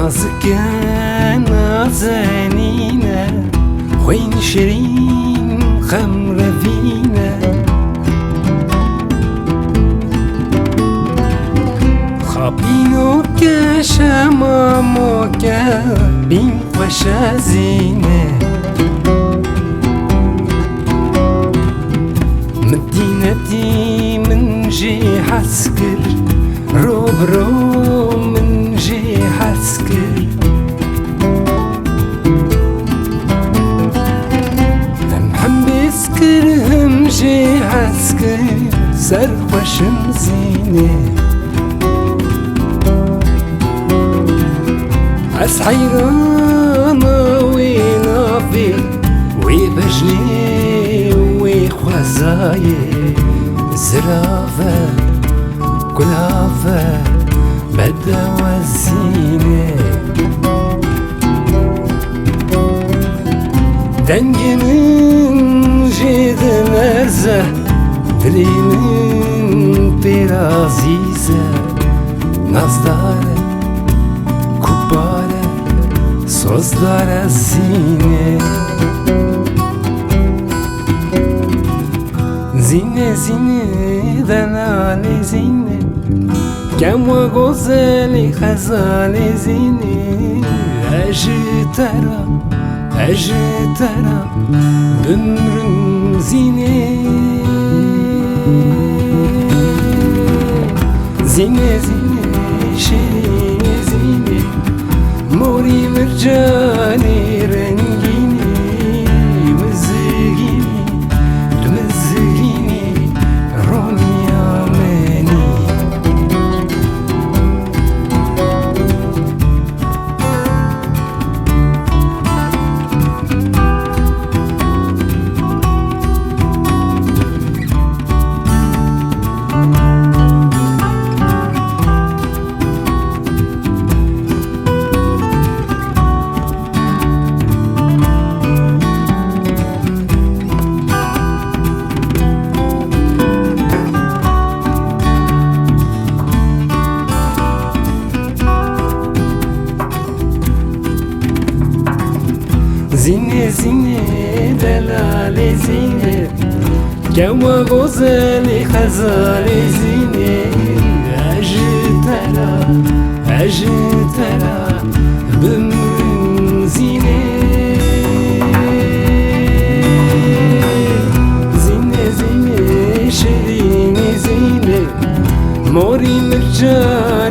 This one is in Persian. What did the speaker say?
نازك نازنينة خوين شيرين خمر فينا خابينو كشمامو كبين وشازينة مدينتي من جي حسكر روبرو من جي حسكر لمحم بسكرهم جي حسكر سرخ شمزينة عس حيرانة وينافي ويبجني ويخوزاي زرافة كلافة بدا وزينة دنجنن جيد مرزة دلينن برازيزة نازدارة كبارة سوزدارة زينة زينة زينة دلالي زينة كم وغزالي خزالي زينة أجترى بمرن زينة زينة زينة شيرين زينة موري مرجاني رنجيني مزقيني تمزقيني روني عماني زينة زينة دلالي زينة كما غزالي خزالي زينة أجترى بمرن زينة زينة زينة شيرين زينة موري مرجان